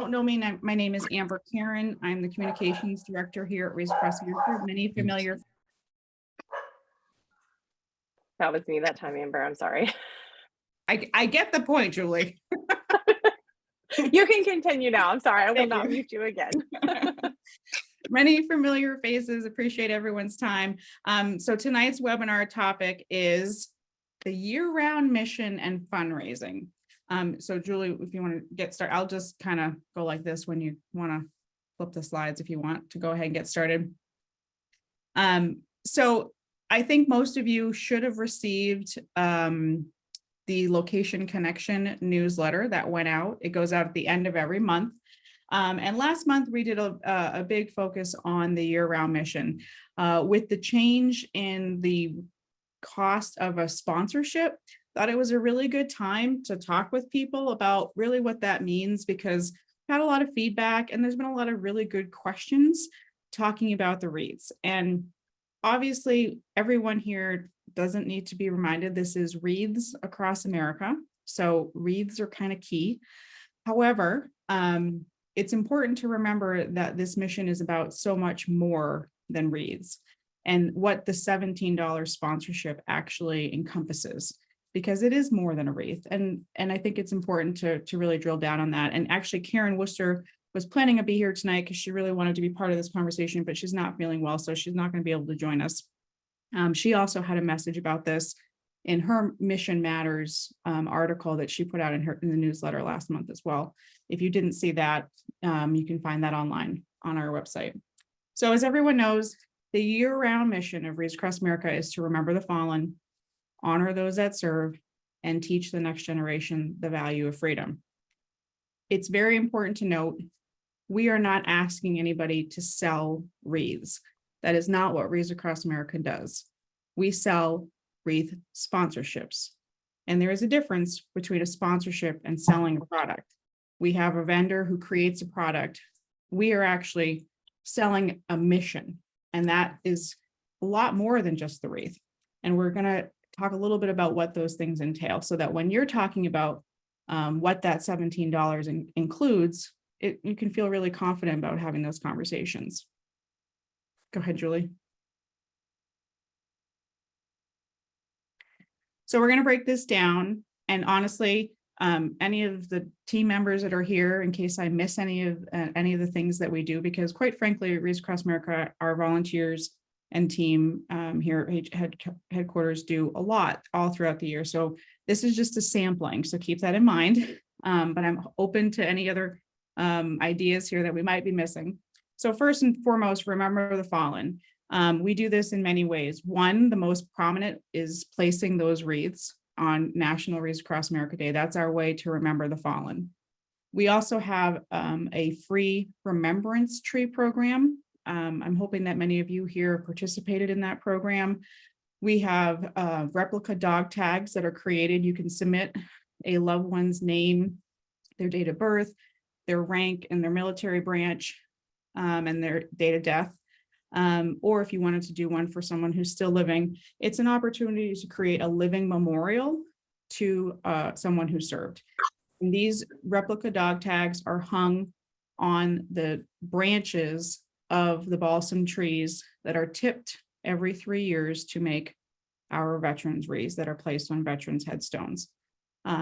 don't know me, my name is Amber Karen. I'm the communications director here at Raise Across America. Many familiar. That was me that time, Amber. I'm sorry. I get the point, Julie. You can continue now. I'm sorry. I will Thank not you. mute you again. Many familiar faces. Appreciate everyone's time. So tonight's webinar topic is the year-round mission and fundraising. So Julie, if you want to get started, I'll just kind of go like this when you want to flip the slides if you want to go ahead and get started. So I think most of you should have received the Location Connection newsletter that went out. It goes out at the end of every month. And last month we did a big focus on the year-round mission. With the change in the cost of a sponsorship, thought it was a really good time to talk with people about really what that means, because I've had a lot of feedback and there's been a lot of really good questions talking about the wreaths. And obviously everyone here doesn't need to be reminded this is wreaths across America. So wreaths are kind of key. However, it's important to remember that this mission is about so much more than wreaths and what the $17 sponsorship actually encompasses, because it is more than a wreath. And I think it's important to really drill down on that. And actually Karen Worcester was planning to be here tonight because she really wanted to be part of this conversation, but she's not feeling well, so she's not going to be able to join us. She also had a message about this in her Mission Matters article that she put out in the newsletter last month as well. If you didn't see that, you can find that online on our website. So as everyone knows, the year-round mission of Raise Across America is to remember the fallen, honor those that serve, and teach the next generation the value of freedom. It's very important to note, we are not asking anybody to sell wreaths. That is not what Raise Across America does. We sell wreath sponsorships. And there is a difference between a sponsorship and selling a product. We have a vendor who creates a product. We are actually selling a mission. And that is a lot more than just the wreath. And we're going to talk a little bit about what those things entail, so that when you're talking about what that $17 includes, you can feel really confident about having those conversations. Go ahead, Julie. So we're going to break this down. And honestly, any of the team members that are here, in case I miss any of the things that we do, because quite frankly, Raise Across America, our volunteers and team here at headquarters do a lot all throughout the year. So this is just a sampling, so keep that in mind. But I'm open to any other ideas here that we might be missing. So first and foremost, remember the fallen. We do this in many ways. One, the most prominent is placing those wreaths on National Raise Across America Day. That's our way to remember the fallen. We also have a free remembrance tree program. I'm hoping that many of you here participated in that program. We have replica dog tags that are created. You can submit a loved one's name, their date of birth, their rank and their military branch, and their date of death. Or if you wanted to do one for someone who's still living, it's an opportunity to create a living memorial to someone who served. And these replica dog tags are hung on the branches of the balsam trees that are tipped every 3 years to make our veterans wreaths that are placed on veterans headstones.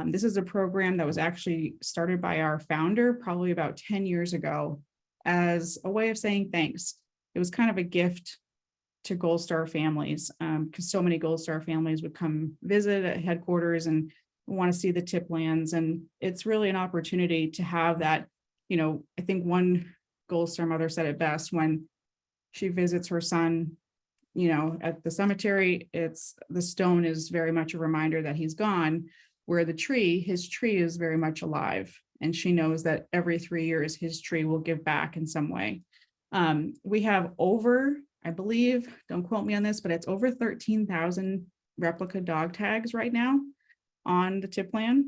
This is a program that was actually started by our founder probably about 10 years ago as a way of saying thanks. It was kind of a gift to Gold Star families, because so many Gold Star families would come visit at headquarters and want to see the tip lands. And it's really an opportunity to have that, I think one Gold Star mother said it best when she visits her son, at the cemetery. The stone is very much a reminder that he's gone, where his tree is very much alive. And she knows that every 3 years, his tree will give back in some way. We have over, I believe, don't quote me on this, but it's over 13,000 replica dog tags right now on the tip land.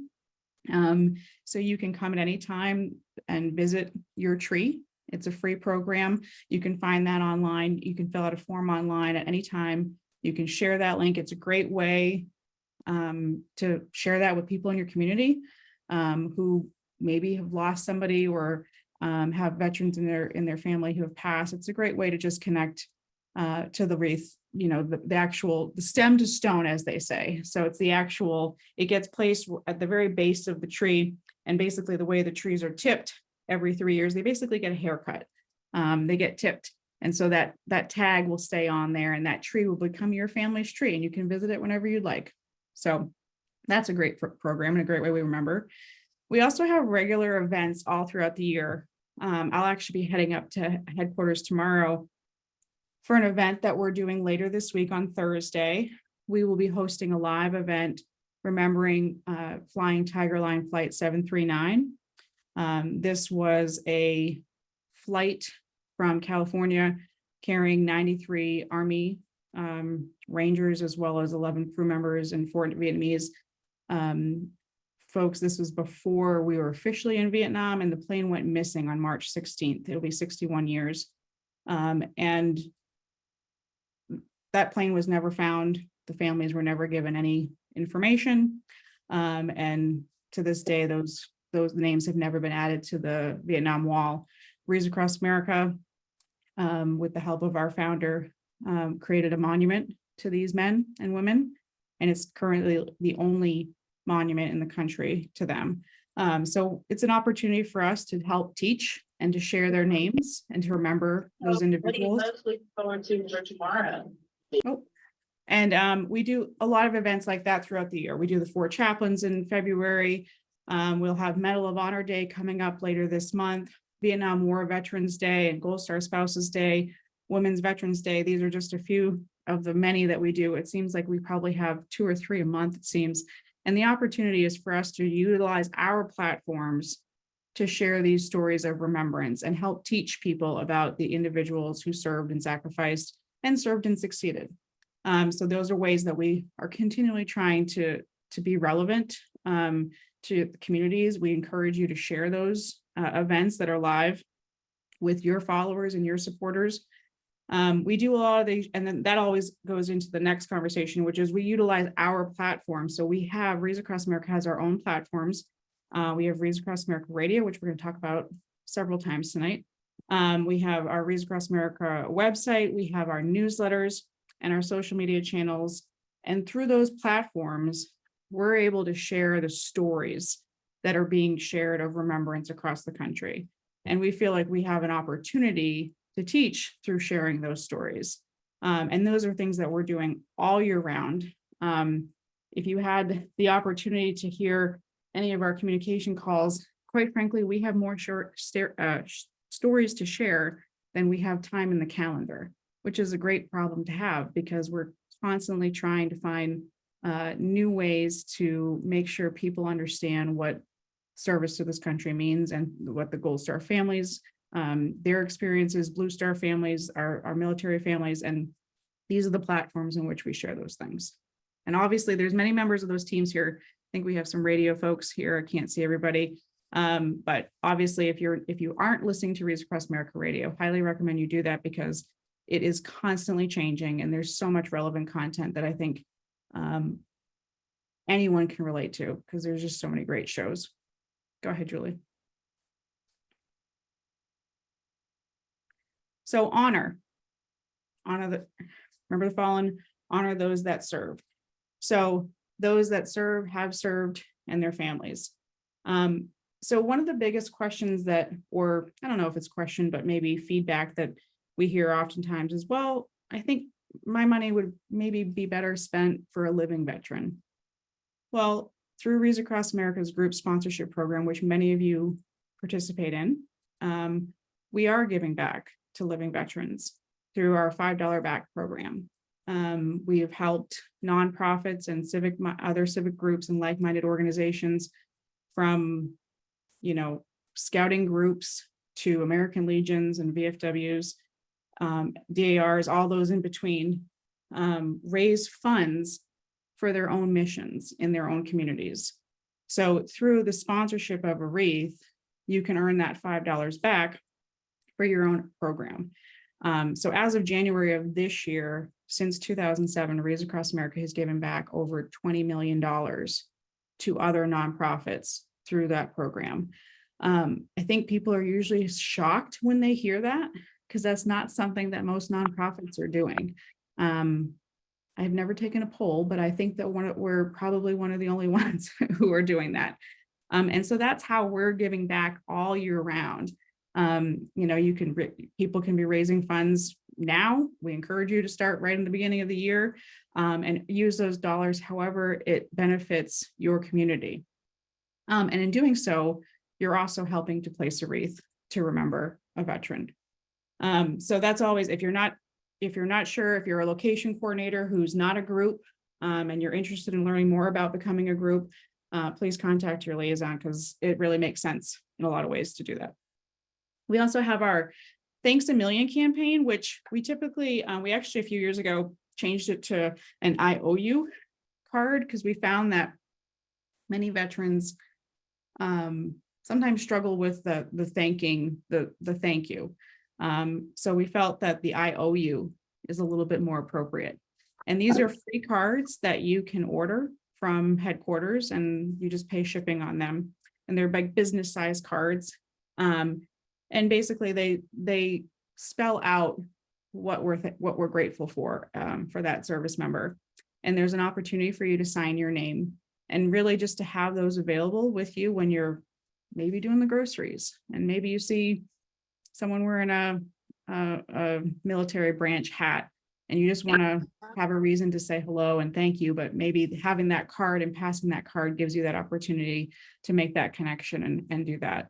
So you can come at any time and visit your tree. It's a free program. You can find that online. You can fill out a form online at any time. You can share that link. It's a great way to share that with people in your community who maybe have lost somebody or have veterans in their family who have passed. It's a great way to just connect to the wreath, the stem to stone, as they say. So it's it gets placed at the very base of the tree. And basically the way the trees are tipped every 3 years, they basically get a haircut. They get tipped. And so that tag will stay on there, and that tree will become your family's tree, and you can visit it whenever you'd like. So that's a great program and a great way we remember. We also have regular events all throughout the year. I'll actually be heading up to headquarters tomorrow for an event that we're doing later this week on Thursday. We will be hosting a live event remembering Flying Tiger Line Flight 739. This was a flight from California carrying 93 Army Rangers, as well as 11 crew members and 4 Vietnamese folks. This was before we were officially in Vietnam, and the plane went missing on March 16th. It'll be 61 years. And that plane was never found. The families were never given any information. And to this day, those names have never been added to the Vietnam Wall. Wreaths Across America, with the help of our founder, created a monument to these men and women, and it's currently the only monument in the country to them. So it's an opportunity for us to help teach and to share their names and to remember those individuals. Mostly forward to for tomorrow. Oh. And we do a lot of events like that throughout the year. We do the 4 chaplains in February. We'll have Medal of Honor Day coming up later this month, Vietnam War Veterans Day and Gold Star Spouses Day, Women's Veterans Day. These are just a few of the many that we do. It seems like we probably have 2 or 3 a month, it seems. And the opportunity is for us to utilize our platforms to share these stories of remembrance and help teach people about the individuals who served and sacrificed and served and succeeded. So those are ways that we are continually trying to be relevant to the communities. We encourage you to share those events that are live with your followers and your supporters. We do a lot of these, and then that always goes into the next conversation, which is we utilize our platform. So we have Wreaths Across America has our own platforms. We have Wreaths Across America Radio, which we're going to talk about several times tonight. We have our Wreaths Across America website. We have our newsletters and our social media channels. And through those platforms, we're able to share the stories that are being shared of remembrance across the country. And we feel like we have an opportunity to teach through sharing those stories. And those are things that we're doing all year round. If you had the opportunity to hear any of our communication calls, quite frankly, we have more short stories to share than we have time in the calendar, which is a great problem to have because we're constantly trying to find new ways to make sure people understand what service to this country means and what the Gold Star families, their experiences, Blue Star families, our military families, and these are the platforms in which we share those things. And obviously there's many members of those teams here. I think we have some radio folks here. I can't see everybody. But obviously if you aren't listening to Wreaths Across America Radio, highly recommend you do that because it is constantly changing and there's so much relevant content that I think anyone can relate to because there's just so many great shows. Go ahead, Julie. So remember the fallen, honor those that serve. So those that serve, have served, and their families. So one of the biggest questions or I don't know if it's question, but maybe feedback that we hear oftentimes is, well, I think my money would maybe be better spent for a living veteran. Well, through Wreaths Across America's group sponsorship program, which many of you participate in, we are giving back to living veterans through our $5 back program. We have helped nonprofits and other civic groups and like-minded organizations from, scouting groups to American Legions and VFWs, DARs, all those in between, raise funds for their own missions in their own communities. So through the sponsorship of a wreath, you can earn that $5 back for your own program. So as of January of this year, since 2007, Wreaths Across America has given back over $20 million to other nonprofits through that program. I think people are usually shocked when they hear that, because that's not something that most nonprofits are doing. I've never taken a poll, but I think that we're probably one of the only ones who are doing that. And so that's how we're giving back all year round. People can be raising funds now. We encourage you to start right in the beginning of the year, and use those dollars however it benefits your community. And in doing so, you're also helping to place a wreath to remember a veteran. So that's always, if you're not sure, if you're a location coordinator who's not a group, and you're interested in learning more about becoming a group, please contact your liaison, because it really makes sense in a lot of ways to do that. We also have our Thanks a Million campaign, which we typically, we actually a few years ago changed it to an I owe you card, because we found that many veterans sometimes struggle with the thanking, the thank you. So we felt that the I owe you is a little bit more appropriate. And these are free cards that you can order from headquarters, and you just pay shipping on them. And they're like business size cards. And basically they spell out what we're grateful for that service member. And there's an opportunity for you to sign your name, and really just to have those available with you when you're maybe doing the groceries, and maybe you see someone wearing a military branch hat, and you just want to have a reason to say hello and thank you, but maybe having that card and passing that card gives you that opportunity to make that connection and do that.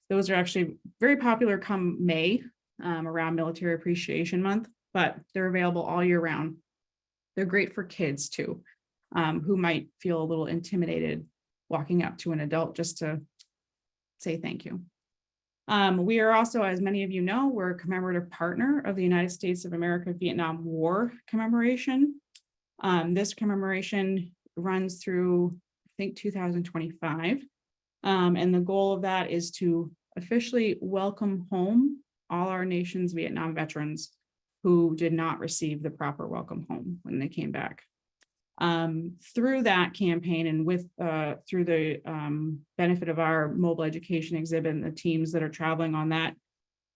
Those are actually very popular come May, around Military Appreciation Month, but they're available all year round. They're great for kids too, who might feel a little intimidated walking up to an adult just to say thank you. We are also, as many of you know, we're a commemorative partner of the United States of America Vietnam War commemoration. This commemoration runs through, I think, 2025. And the goal of that is to officially welcome home all our nation's Vietnam veterans who did not receive the proper welcome home when they came back. Through that campaign, and through the benefit of our mobile education exhibit and the teams that are traveling on that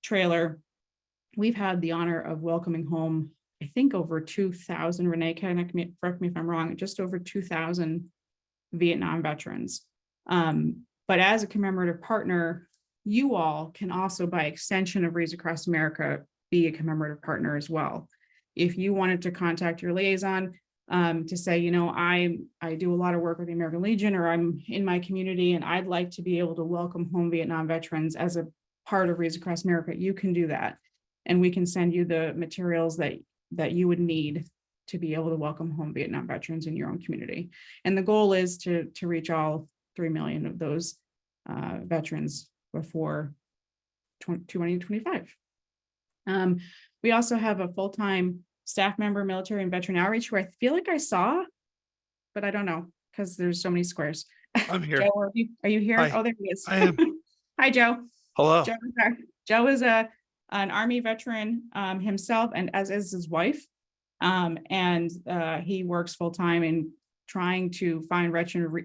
trailer, we've had the honor of welcoming home, I think, over 2,000, Renee, correct me if I'm wrong, just over 2,000 Vietnam veterans. But as a commemorative partner, you all can also, by extension of Wreaths Across America, be a commemorative partner as well. If you wanted to contact your liaison to say, you know, I do a lot of work with the American Legion, or I'm in my community and I'd like to be able to welcome home Vietnam veterans as a part of Wreaths Across America, you can do that. And we can send you the materials that you would need to be able to welcome home Vietnam veterans in your own community. And the goal is to reach all 3 million of those veterans before 2025. We also have a full-time staff member, military and veteran outreach, who I feel like I saw, but I don't know because there's so many squares. I'm here. Joe, are you here? Hi. Oh, there he is. I am. Hi, Joe. Hello. Joe is an Army veteran himself, and as is his wife. And he works full-time in trying to find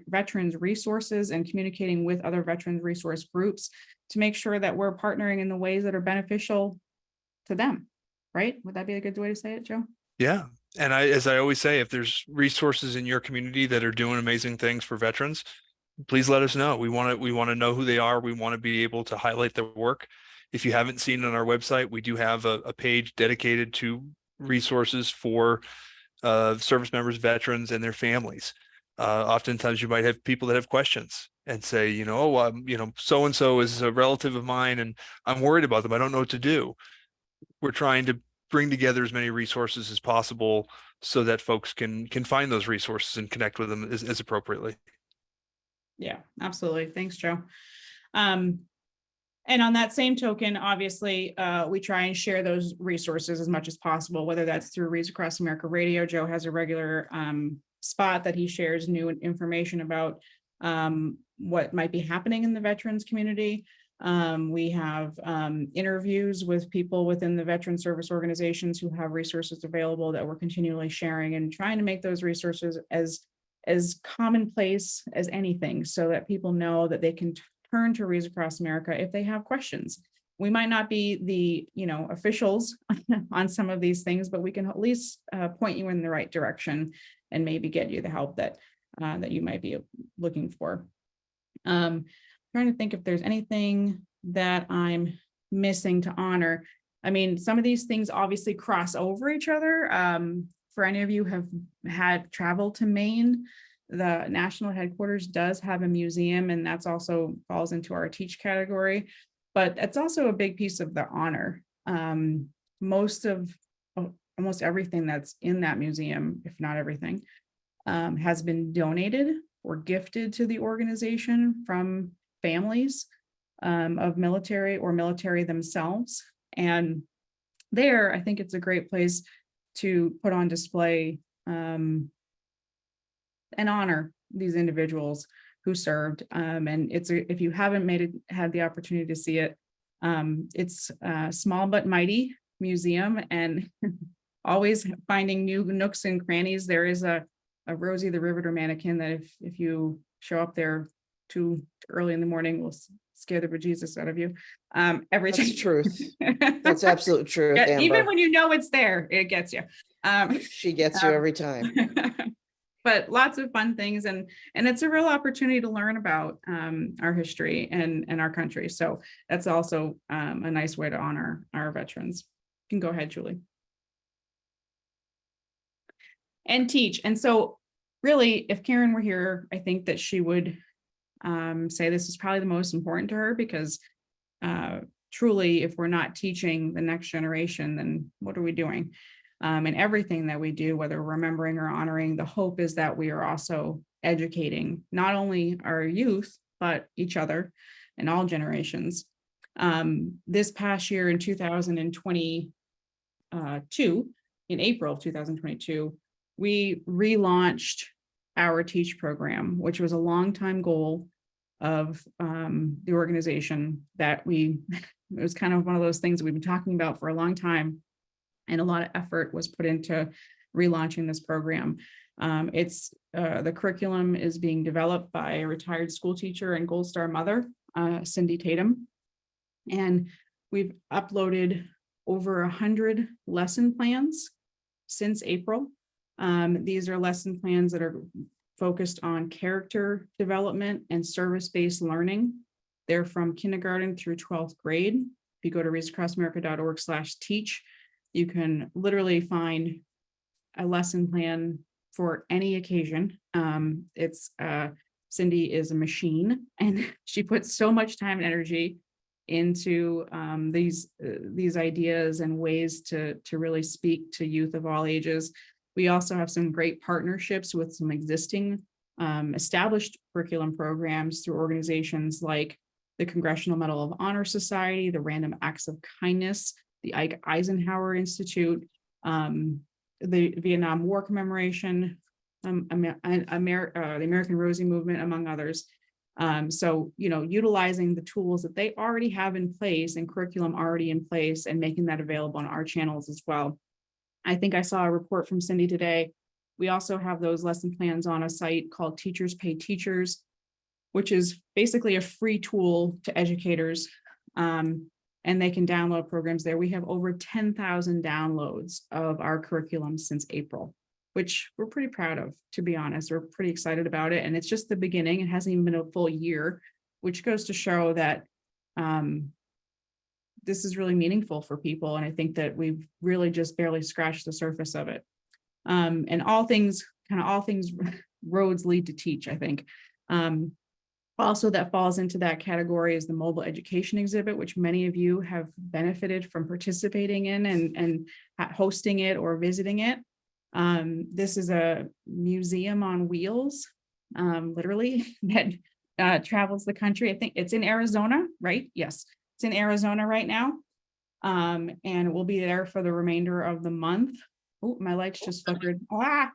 veterans resources and communicating with other veterans resource groups to make sure that we're partnering in the ways that are beneficial to them, right? Would that be a good way to say it, Joe? Yeah. And as I always say, if there's resources in your community that are doing amazing things for veterans, please let us know. We want to know who they are. We want to be able to highlight their work. If you haven't seen it on our website, we do have a page dedicated to resources for service members, veterans, and their families. Oftentimes you might have people that have questions and say, you know, so-and-so is a relative of mine and I'm worried about them. I don't know what to do. We're trying to bring together as many resources as possible so that folks can find those resources and connect with them as appropriately. Yeah, absolutely. Thanks, Joe. And on that same token, obviously, we try and share those resources as much as possible, whether that's through Wreaths Across America Radio. Joe has a regular spot that he shares new information about what might be happening in the veterans community. We have interviews with people within the veteran service organizations who have resources available that we're continually sharing and trying to make those resources as commonplace as anything, so that people know that they can turn to Reads Across America if they have questions. We might not be the, officials on some of these things, but we can at least point you in the right direction and maybe get you the help that you might be looking for. Trying to think if there's anything that I'm missing to honor. I mean, some of these things obviously cross over each other. For any of you who have had travel to Maine, the national headquarters does have a museum, and that's also falls into our teach category, but it's also a big piece of the honor. Almost everything that's in that museum, if not everything, has been donated or gifted to the organization from families of military or military themselves. And there, I think it's a great place to put on display and honor these individuals who served. And if you haven't had the opportunity to see it, it's a small but mighty museum, and always finding new nooks and crannies. There is a Rosie the Riveter mannequin that if you show up there too early in the morning will scare the bejesus out of you. Every time. That's truth. That's absolute truth, Yeah, even Amber. when you know it's there, it gets you. She gets you every time. But lots of fun things, and it's a real opportunity to learn about our history and our country. So that's also a nice way to honor our veterans. You can go ahead, Julie. And teach. And so really, if Karen were here, I think that she would say this is probably the most important to her, because truly, if we're not teaching the next generation, then what are we doing? And everything that we do, whether remembering or honoring, the hope is that we are also educating not only our youth, but each other and all generations. This past year in 2022, in April of 2022, we relaunched our Teach program, which was a long-time goal of the organization that it was kind of one of those things we've been talking about for a long time. And a lot of effort was put into relaunching this program. The curriculum is being developed by a retired school teacher and Gold Star mother, Cindy Tatum. And we've uploaded over 100 lesson plans since April. These are lesson plans that are focused on character development and service-based learning. They're from kindergarten through 12th grade. If you go to readsacrossamerica.org/teach, you can literally find a lesson plan for any occasion. Cindy is a machine, and she puts so much time and energy into these ideas and ways to really speak to youth of all ages. We also have some great partnerships with some existing established curriculum programs through organizations like the Congressional Medal of Honor Society, the Random Acts of Kindness, the Ike Eisenhower Institute, the Vietnam War Commemoration, the American Rosie Movement, among others. So, utilizing the tools that they already have in place and curriculum already in place and making that available on our channels as well. I think I saw a report from Cindy today. We also have those lesson plans on a site called Teachers Pay Teachers, which is basically a free tool to educators. And they can download programs there. We have over 10,000 downloads of our curriculum since April, which we're pretty proud of, to be honest. We're pretty excited about it. And it's just the beginning. It hasn't even been a full year, which goes to show that this is really meaningful for people. And I think that we've really just barely scratched the surface of it. And all things roads lead to teach, I think. Also, that falls into that category is the mobile education exhibit, which many of you have benefited from participating in and hosting it or visiting it. This is a museum on wheels, literally, that travels the country. I think it's in Arizona, right? Yes, it's in Arizona right now. And it will be there for the remainder of the month. Oh, my lights just flickered. We're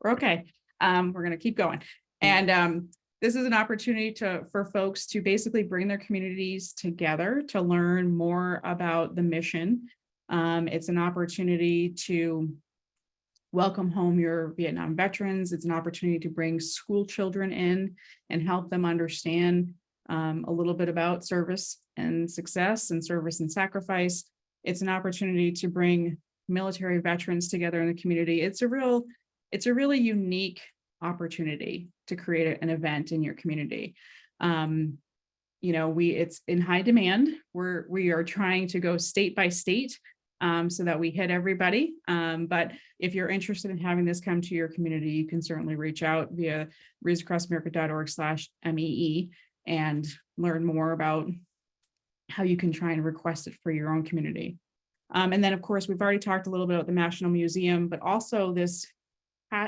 okay. We're going to keep going. And this is an opportunity for folks to basically bring their communities together to learn more about the mission. It's an opportunity to welcome home your Vietnam veterans. It's an opportunity to bring school children in and help them understand a little bit about service and success and service and sacrifice. It's an opportunity to bring military veterans together in the community. It's a really unique opportunity to create an event in your community. It's in high demand. We are trying to go state by state so that we hit everybody. But if you're interested in having this come to your community, you can certainly reach out via readsacrossamerica.org/MEE and learn more about how you can try and request it for your own community. And then, of course, we've already talked a little bit about the National Museum, but also this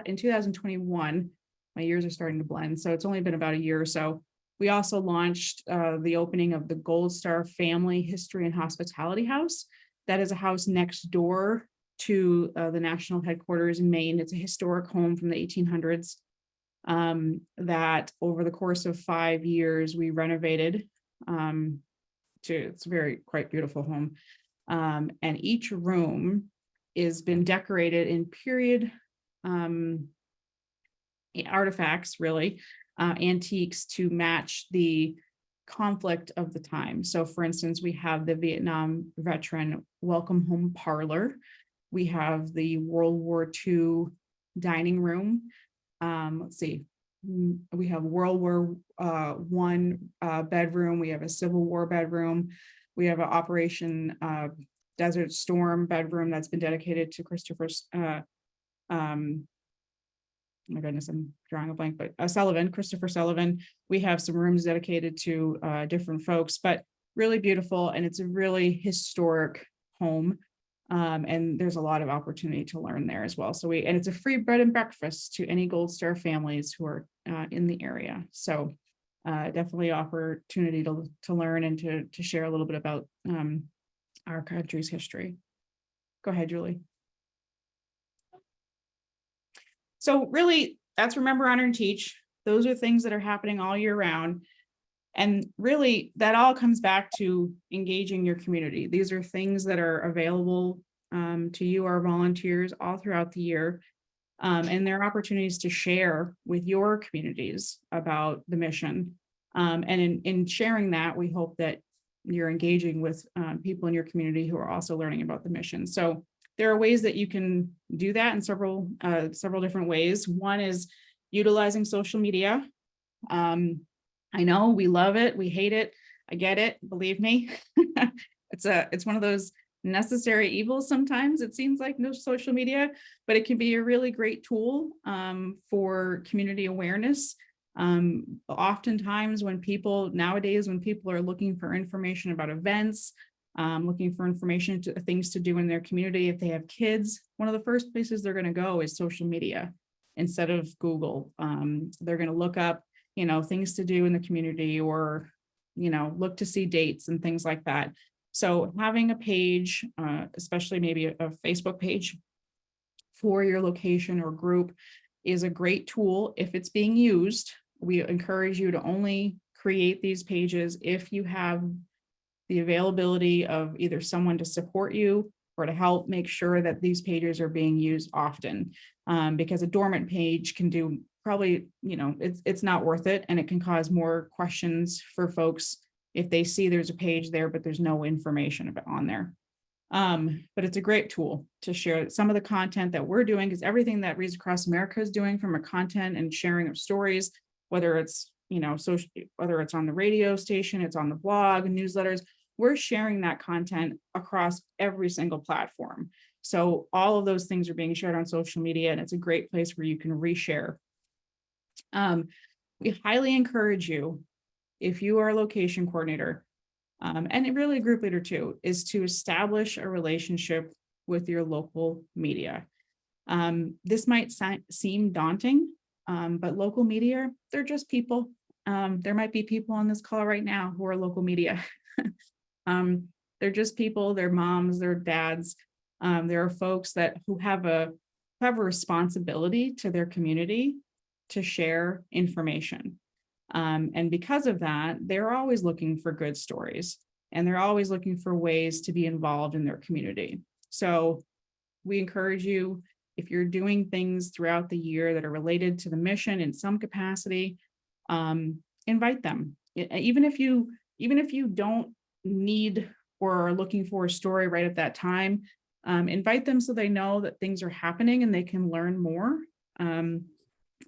in 2021, my years are starting to blend, so it's only been about a year or so. We also launched the opening of the Gold Star Family History and Hospitality House. That is a house next door to the national headquarters in Maine. It's a historic home from the 1800s that over the course of 5 years, we renovated it's a quite beautiful home. And each room has been decorated in period artifacts, really, antiques to match the conflict of the time. So for instance, we have the Vietnam veteran welcome home parlor. We have the World War II dining room. Let's see, we have World War I bedroom. We have a Civil War bedroom. We have an Operation Desert Storm bedroom that's been dedicated to Christopher's oh my goodness, I'm drawing a blank, but Christopher Sullivan. We have some rooms dedicated to different folks, but really beautiful. And it's a really historic home. And there's a lot of opportunity to learn there as well. And it's a free bread and breakfast to any Gold Star families who are in the area. So definitely opportunity to learn and to share a little bit about our country's history. Go ahead, Julie. So really, that's Remember, Honor, and Teach. Those are things that are happening all year round. And really, that all comes back to engaging your community. These are things that are available to you, our volunteers, all throughout the year. And there are opportunities to share with your communities about the mission. And in sharing that, we hope that you're engaging with people in your community who are also learning about the mission. So there are ways that you can do that in several different ways. One is utilizing social media. I know we love it, we hate it. I get it, believe me. It's one of those necessary evils sometimes, it seems like, no social media, but it can be a really great tool for community awareness. Oftentimes when people are looking for information about events, looking for information to things to do in their community, if they have kids, one of the first places they're going to go is social media instead of Google. They're going to look up, things to do in the community, or, look to see dates and things like that. So having a page, especially maybe a Facebook page for your location or group, is a great tool if it's being used. We encourage you to only create these pages if you have the availability of either someone to support you or to help make sure that these pages are being used often, because a dormant page can do probably, it's not worth it, and it can cause more questions for folks if they see there's a page there, but there's no information on there. But it's a great tool to share some of the content that we're doing, because everything that Reads Across America is doing from a content and sharing of stories, whether it's, whether it's on the radio station, it's on the blog, newsletters, we're sharing that content across every single platform. So all of those things are being shared on social media, and it's a great place where you can reshare. We highly encourage you, if you are a location coordinator, and really a group leader too, is to establish a relationship with your local media. This might seem daunting, but local media, they're just people. There might be people on this call right now who are local media. They're just people, they're moms, they're dads. There are folks who have a responsibility to their community to share information. And because of that, they're always looking for good stories, and they're always looking for ways to be involved in their community. So we encourage you, if you're doing things throughout the year that are related to the mission in some capacity, invite them. even if you don't need or are looking for a story right at that time, invite them so they know that things are happening and they can learn more. And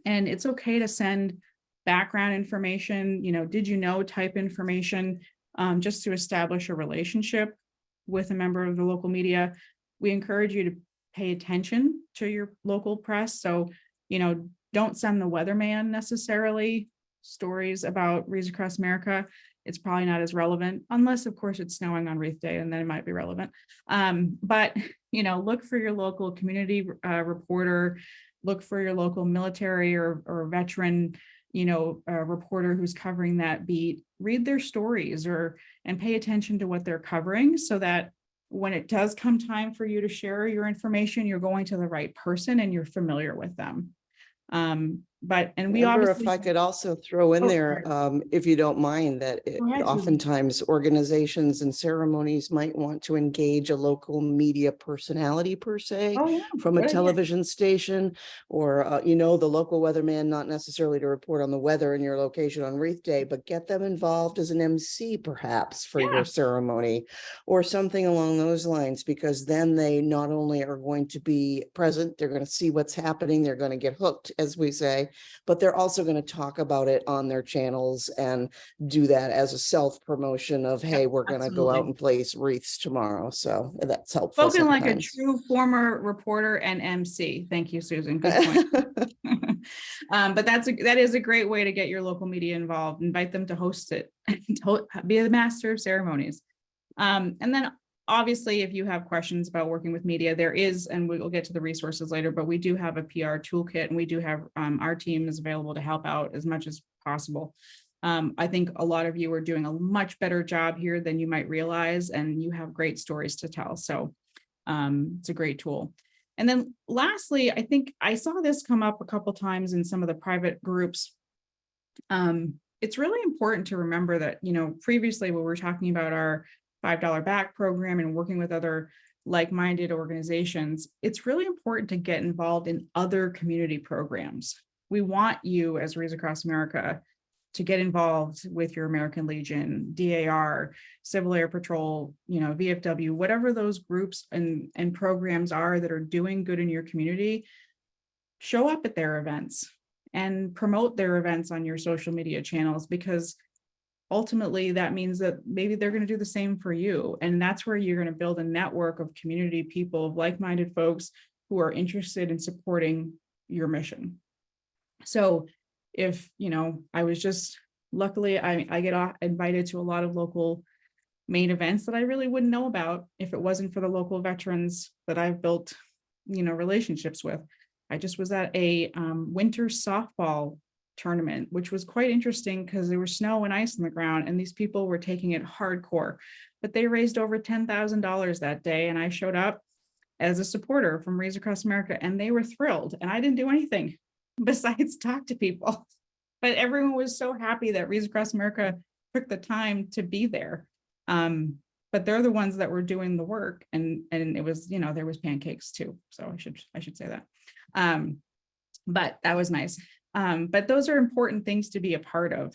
it's okay to send background information, did you know type information, just to establish a relationship with a member of the local media. We encourage you to pay attention to your local press. So, don't send the weatherman necessarily stories about Wreaths Across America. It's probably not as relevant, unless of course it's snowing on Wreath Day, and then it might be relevant. But look for your local community reporter, look for your local military or veteran, reporter who's covering that beat. Read their stories and pay attention to what they're covering, so that when it does come time for you to share your information, you're going to the right person and you're familiar with them. We Amber, obviously, if I could also throw in Oh, there, if you don't mind, that Go ahead, Susan. oftentimes organizations and ceremonies might want to engage a local media personality per se, oh yeah, from a good idea. television station, or the local weatherman, not necessarily to report on the weather in your location on Wreath Day, but get them involved as an MC perhaps for Yeah. your ceremony or something along those lines, because then they not only are going to be present, they're going to see what's happening, they're going to get hooked, as we say, but they're also going to talk about it on their channels and do that as a self-promotion of, hey, we're going to go out absolutely. and place wreaths tomorrow. So that's helpful Spoken like a sometimes. true former reporter and MC. Thank you, Susan. Good point. But that is a great way to get your local media involved. Invite them to host it, be the master of ceremonies. And then obviously, if you have questions about working with media, there is, and we'll get to the resources later, but we do have a PR toolkit, and we do have our team is available to help out as much as possible. I think a lot of you are doing a much better job here than you might realize, and you have great stories to tell. So it's a great tool. And then lastly, I think I saw this come up a couple times in some of the private groups. It's really important to remember that, previously when we were talking about our $5 back program and working with other like-minded organizations, it's really important to get involved in other community programs. We want you as Wreaths Across America to get involved with your American Legion, DAR, Civil Air Patrol, VFW, whatever those groups and programs are that are doing good in your community. Show up at their events and promote their events on your social media channels, because ultimately that means that maybe they're going to do the same for you. And that's where you're going to build a network of community people, of like-minded folks who are interested in supporting your mission. So if, I was just, luckily I get invited to a lot of local main events that I really wouldn't know about if it wasn't for the local veterans that I've built, relationships with. I just was at a winter softball tournament, which was quite interesting because there was snow and ice on the ground and these people were taking it hardcore, but they raised over $10,000 that day. And I showed up as a supporter from Wreaths Across America, and they were thrilled. And I didn't do anything besides talk to people, but everyone was so happy that Wreaths Across America took the time to be there. But they're the ones that were doing the work, and it was, there was pancakes too. So I should say that. But that was nice. But those are important things to be a part of,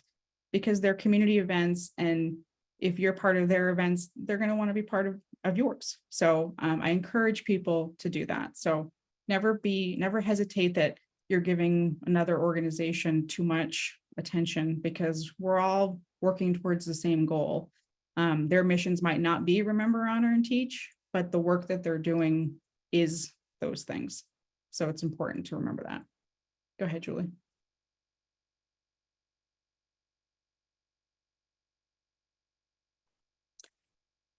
because they're community events. And if you're part of their events, they're going to want to be part of yours. So I encourage people to do that. So never hesitate that you're giving another organization too much attention, because we're all working towards the same goal. Their missions might not be remember, honor, and teach, but the work that they're doing is those things. So it's important to remember that. Go ahead, Julie.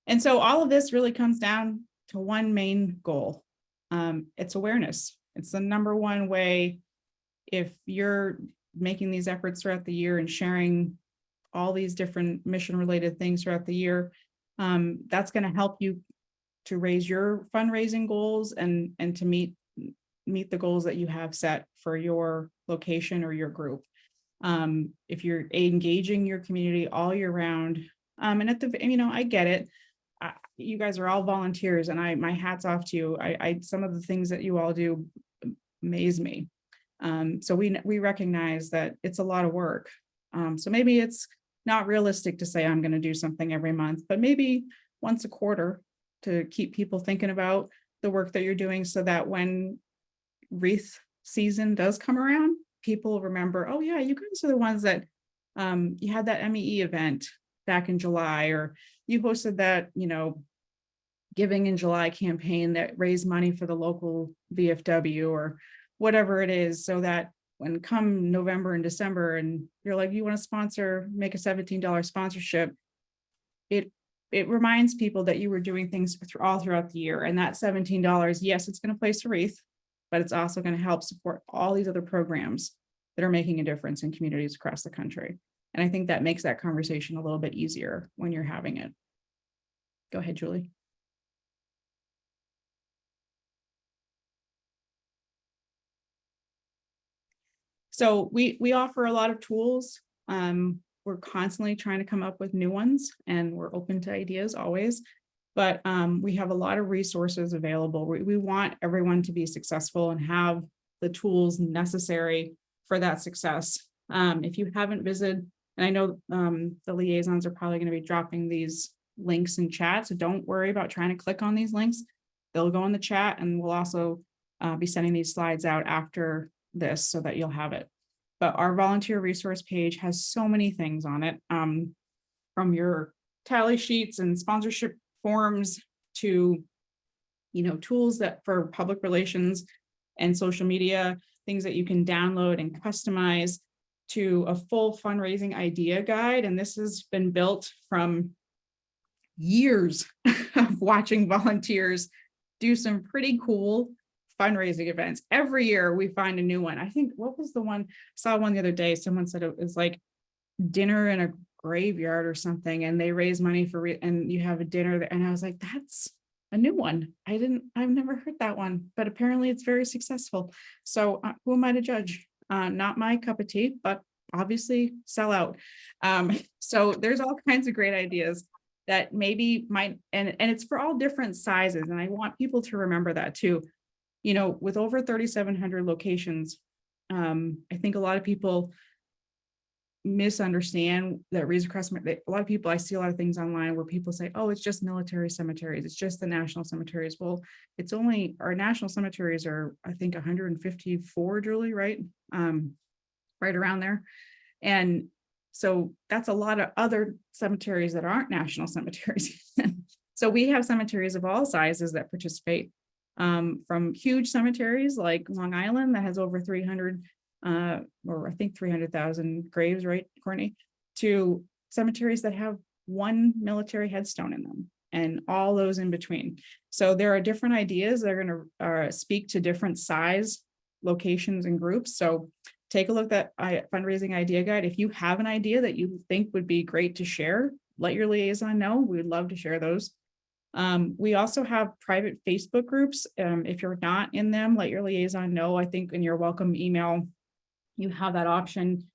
And so all of this really comes down to one main goal. It's awareness. It's the number one way. If you're making these efforts throughout the year and sharing all these different mission related things throughout the year, that's going to help you to raise your fundraising goals and to meet the goals that you have set for your location or your group. If you're engaging your community all year round, and at the, I get it. You guys are all volunteers, and my hat's off to you. Some of the things that you all do amaze me. So we recognize that it's a lot of work. So maybe it's not realistic to say I'm going to do something every month, but maybe once a quarter to keep people thinking about the work that you're doing so that when wreath season does come around, people remember, oh yeah, you guys are the ones that you had that MEE event back in July, or you hosted that, Giving in July campaign that raised money for the local VFW or whatever it is, so that when come November and December and you're like, you want to sponsor, make a $17 sponsorship, it reminds people that you were doing things all throughout the year. And that $17, yes, it's going to place a wreath, but it's also going to help support all these other programs that are making a difference in communities across the country. And I think that makes that conversation a little bit easier when you're having it. Go ahead, Julie. So we offer a lot of tools. We're constantly trying to come up with new ones, and we're open to ideas always. But we have a lot of resources available. We want everyone to be successful and have the tools necessary for that success. If you haven't visited, and I know the liaisons are probably going to be dropping these links in chat, so don't worry about trying to click on these links. They'll go in the chat, and we'll also be sending these slides out after this so that you'll have it. But our volunteer resource page has so many things on it, from your tally sheets and sponsorship forms to, tools that for public relations and social media, things that you can download and customize, to a full fundraising idea guide. And this has been built from years of watching volunteers do some pretty cool fundraising events. Every year we find a new one. I think, what was the one? I saw one the other day. Someone said it was like dinner in a graveyard or something, and they raise money for and you have a dinner there. And I was like, that's a new one. I've never heard that one, but apparently it's very successful. So who am I to judge? Not my cup of tea, but obviously sell out. So there's all kinds of great ideas that maybe might, and it's for all different sizes. And I want people to remember that too. With over 3,700 locations, I think a lot of people misunderstand that Reads Across America. A lot of people, I see a lot of things online where people say, oh, it's just military cemeteries, it's just the national cemeteries. Well, it's only, our national cemeteries are, I think, 154, Julie, right? Right around there. And so that's a lot of other cemeteries that aren't national cemeteries. So we have cemeteries of all sizes that participate, from huge cemeteries like Long Island that has over 300 or I think 300,000 graves, right, Courtney, to cemeteries that have one military headstone in them, and all those in between. So there are different ideas that are going to speak to different size locations and groups. So take a look at that fundraising idea guide. If you have an idea that you think would be great to share, let your liaison know. We would love to share those. We also have private Facebook groups. If you're not in them, let your liaison know. I think in your welcome email, you have that option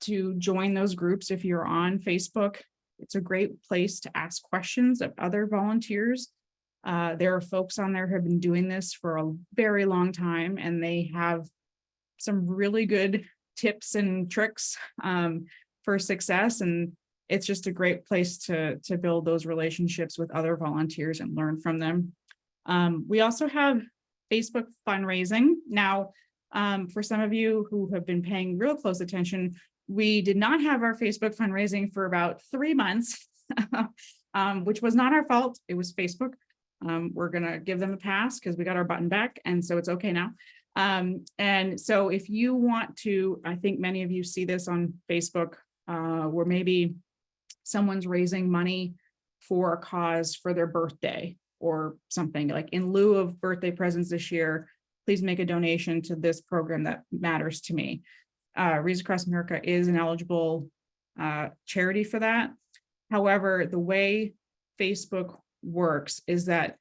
to join those groups if you're on Facebook. It's a great place to ask questions of other volunteers. There are folks on there who have been doing this for a very long time, and they have some really good tips and tricks for success. And it's just a great place to build those relationships with other volunteers and learn from them. We also have Facebook fundraising. Now, for some of you who have been paying real close attention, we did not have our Facebook fundraising for about 3 months, which was not our fault. It was Facebook. We're going to give them a pass because we got our button back. And so it's okay now. And so if you want to, I think many of you see this on Facebook, where maybe someone's raising money for a cause for their birthday or something, like in lieu of birthday presents this year, please make a donation to this program that matters to me. Reads Across America is an eligible charity for that. However, the way Facebook works is that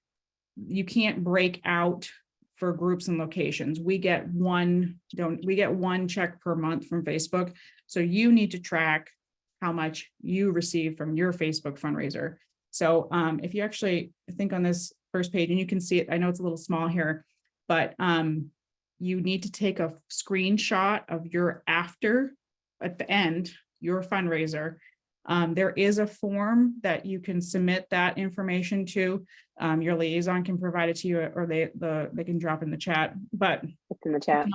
you can't break out for groups and locations. We get one check per month from Facebook. So you need to track how much you receive from your Facebook fundraiser. So if you actually think on this first page, and you can see it, I know it's a little small here, but you need to take a screenshot of your after at the end, your fundraiser, There is a form that you can submit that information to. Your liaison can provide it to you, or they can drop in the chat, but It's in the chat.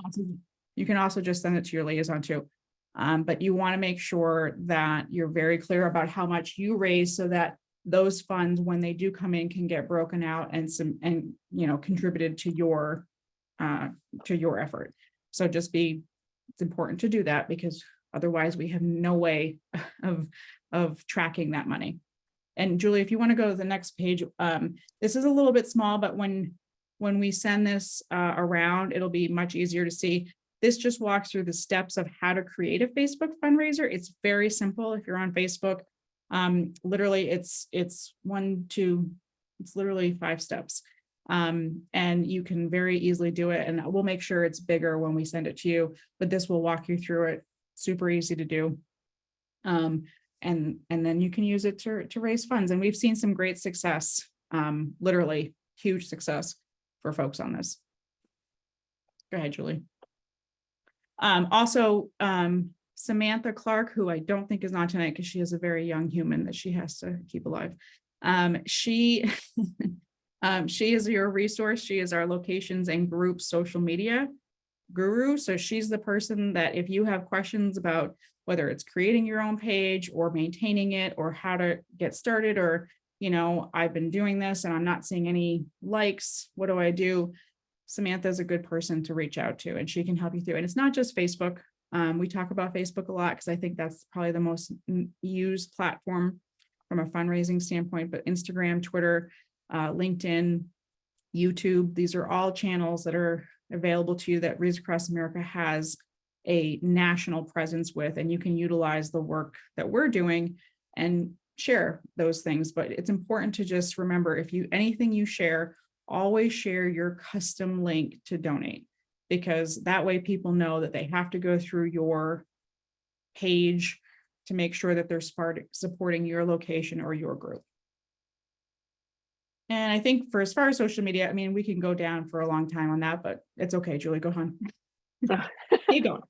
you can also just send it to your liaison too. But you want to make sure that you're very clear about how much you raise so that those funds, when they do come in, can get broken out and contributed to your effort. So it's important to do that, because otherwise we have no way of tracking that money. And Julie, if you want to go to the next page, this is a little bit small, but when we send this around, it'll be much easier to see. This just walks through the steps of how to create a Facebook fundraiser. It's very simple. If you're on Facebook, literally it's literally 5 steps. And you can very easily do it, and we'll make sure it's bigger when we send it to you, but this will walk you through it. Super easy to do. And then you can use it to raise funds. And we've seen some great success, literally huge success for folks on this. Go ahead, Julie. Also, Samantha Clark, who I don't think is on tonight because she is a very young human that she has to keep alive. She is your resource. She is our locations and group social media guru. So she's the person that if you have questions about whether it's creating your own page or maintaining it, or how to get started, or, I've been doing this and I'm not seeing any likes, what do I do? Samantha is a good person to reach out to, and she can help you through. And it's not just Facebook. We talk about Facebook a lot because I think that's probably the most used platform from a fundraising standpoint, but Instagram, Twitter, LinkedIn, YouTube, these are all channels that are available to you that Wreaths Across America has a national presence with, and you can utilize the work that we're doing and share those things. But it's important to just remember, anything you share, always share your custom link to donate, because that way people know that they have to go through your page to make sure that they're supporting your location or your group. And I think for as far as social media, I mean, we can go down for a long time on that, but it's okay, Julie, go on. Keep going.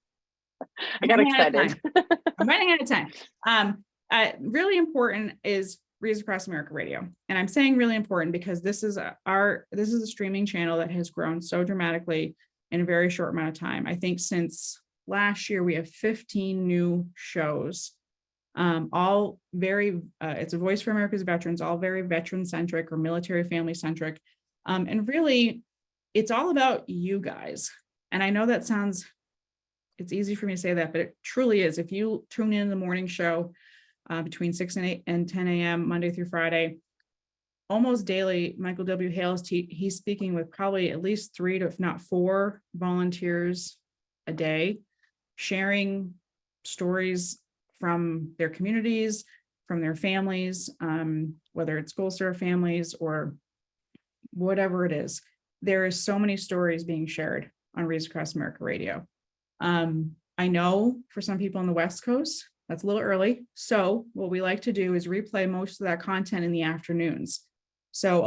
I got excited. I'm running out of time. Really important is Wreaths Across America Radio. And I'm saying really important because this is a streaming channel that has grown so dramatically in a very short amount of time. I think since last year, we have 15 new shows. All very, it's a voice for America's veterans, all very veteran centric or military family centric. And really, it's all about you guys. And I know that it's easy for me to say that, but it truly is. If you tune in the morning show between 6 and 8 and 10 a.m. Monday through Friday, almost daily, Michael W. Hales, he's speaking with probably at least 3 to, if not 4 volunteers a day, sharing stories from their communities, from their families, whether it's Gold Star families or whatever it is. There is so many stories being shared on Wreaths Across America Radio. I know for some people on the West Coast, that's a little early. So what we like to do is replay most of that content in the afternoons. So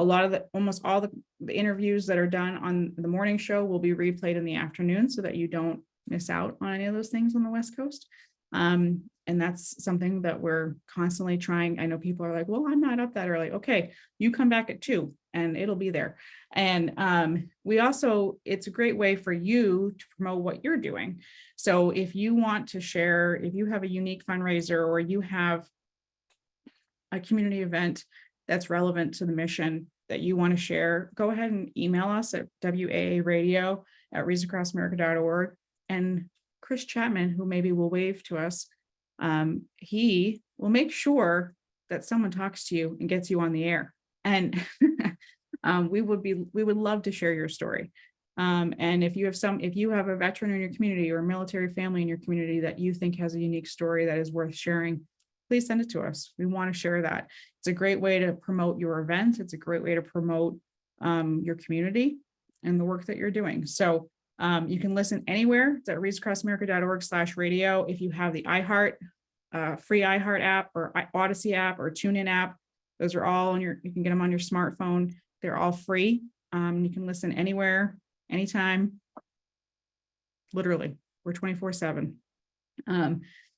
almost all the interviews that are done on the morning show will be replayed in the afternoon so that you don't miss out on any of those things on the West Coast. And that's something that we're constantly trying. I know people are like, well, I'm not up that early. Okay, you come back at 2 and it'll be there. And it's a great way for you to promote what you're doing. So if you want to share, if you have a unique fundraiser or you have a community event that's relevant to the mission that you want to share, go ahead and email us at waaradio@wreathsacrossamerica.org. And Chris Chapman, who maybe will wave to us, he will make sure that someone talks to you and gets you on the air. And we would love to share your story. And if you have a veteran in your community or a military family in your community that you think has a unique story that is worth sharing, please send it to us. We want to share that. It's a great way to promote your event. It's a great way to promote your community and the work that you're doing. So you can listen anywhere. It's at wreathsacrossamerica.org/radio. If you have the free iHeart app or Odyssey app or TuneIn app, those are all you can get them on your smartphone. They're all free. You can listen anywhere, anytime. Literally, we're 24/7.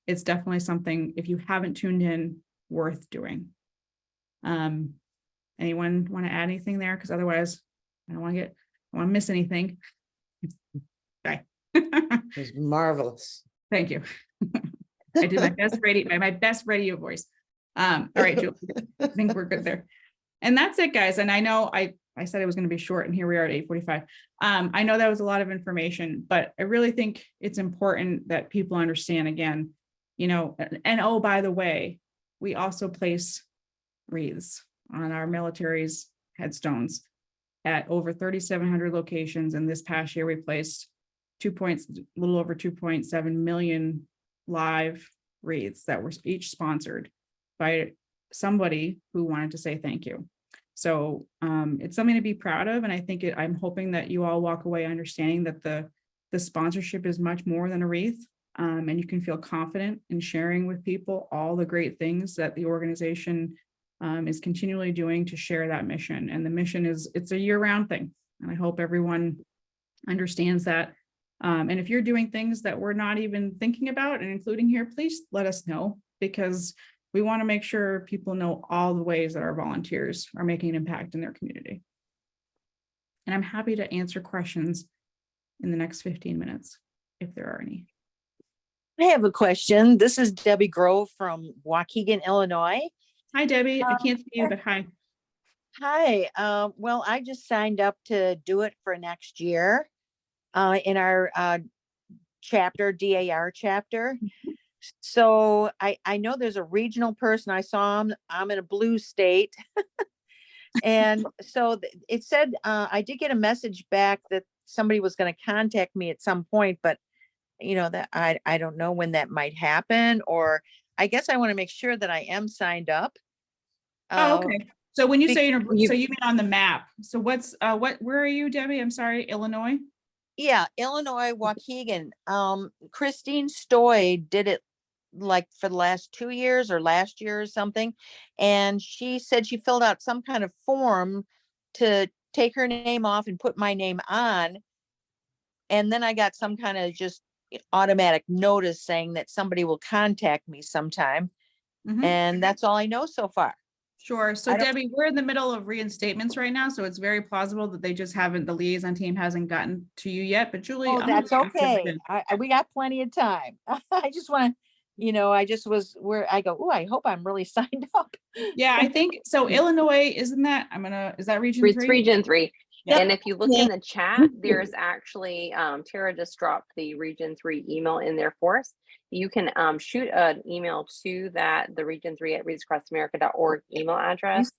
it's definitely something, if you haven't tuned in, worth doing. Anyone want to add anything there? Because otherwise I don't want to miss anything. Okay. It was marvelous. Thank you. I did my best radio voice. All right, Julie, I think we're good there. And that's it, guys. And I know I said it was going to be short, and here we are at 8:45. I know that was a lot of information, but I really think it's important that people understand again, and oh, by the way, we also place wreaths on our military's headstones at over 3,700 locations. And this past year, we placed a little over 2.7 million live wreaths that were each sponsored by somebody who wanted to say thank you. So it's something to be proud of. And I think I'm hoping that you all walk away understanding that the sponsorship is much more than a wreath. And you can feel confident in sharing with people all the great things that the organization is continually doing to share that mission. And the mission it's a year-round thing. And I hope everyone understands that. And if you're doing things that we're not even thinking about and including here, please let us know, because we want to make sure people know all the ways that our volunteers are making an impact in their community. And I'm happy to answer questions in the next 15 minutes, if there are any. I have a question. This is Debbie Grove from Waukegan, Illinois. Hi, Debbie. I can't see you, but hi. Hi. Well, I just signed up to do it for next year in our chapter, DAR chapter. So I know there's a regional person. I saw him. I'm in a blue state. And so it said, I did get a message back that somebody was going to contact me at some point, but that I don't know when that might happen, or I guess I want to make sure that I am signed up. Oh, okay. So when you say, so you you mean on the map. So where are you, Debbie? I'm sorry, Illinois? Yeah, Illinois, Waukegan. Christine Stoy did it like for the last 2 years or last year or something. And she said she filled out some kind of form to take her name off and put my name on. And then I got some kind of just automatic notice saying that somebody will contact me sometime. Mhm. And that's all I know so far. Sure. So Debbie, we're in the middle of reinstatements right now, so it's very plausible that the liaison team hasn't gotten to you yet, but Julie. Oh, I'm that's gonna ask okay. everything. We got plenty of time. I just want to, I just was where I go, oh, I hope I'm really signed up. Yeah, I think so. Illinois, isn't that, is that region It's 3? region 3. Yep. And if you look in the chat, there's actually, Tara just dropped the region 3 email in there for us. You can shoot an email to the region 3 at readsacrossamerica.org email address.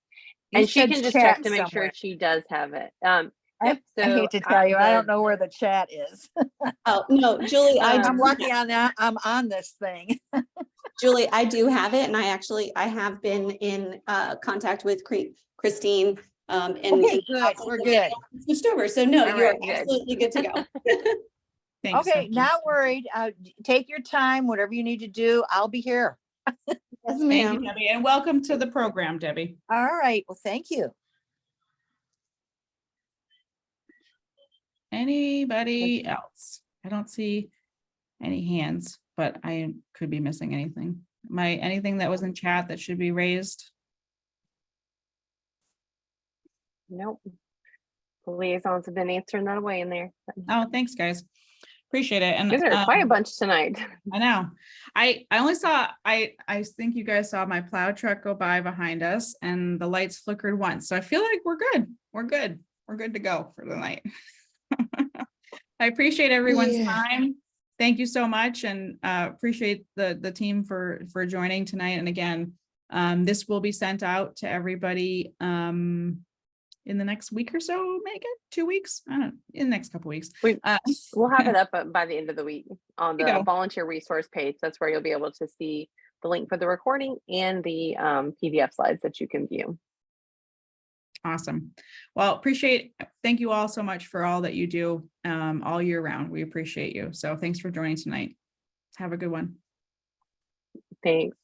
And she can just check to make sure she does have it. I hate to tell you, I don't know where the chat is. Oh, no, Julie, I'm lucky on that. I'm on this thing. Julie, I do have it. And I have been in contact with Christine. Okay, good. We're good. Switched over. So no, All you are right, good. absolutely good to go. Thanks. Okay, not worried. Take your time, whatever you need to do. I'll be here. Yes, Thank you, ma'am. Debbie, and welcome to the program, Debbie. All right. Well, thank you. Anybody else? I don't see any hands, but I could be missing anything. Anything that was in chat that should be raised? Nope. The liaisons have been answering that away in there. Oh, thanks, guys. Appreciate it. And These are quite a bunch tonight. I know. I only saw, I think you guys saw my plow truck go by behind us and the lights flickered once. So I feel like we're good. We're good. We're good to go for the night. I appreciate everyone's time. Thank you so much, and appreciate the team for joining tonight. And again, this will be sent out to everybody in the next week or so, Megan, 2 weeks, I don't know, in the next couple weeks. We'll have it up by the end of the week on There you the go. volunteer resource page. That's where you'll be able to see the link for the recording and the PDF slides that you can view. Awesome. Well, thank you all so much for all that you do all year round. We appreciate you. So thanks for joining tonight. Have a good one. Thanks.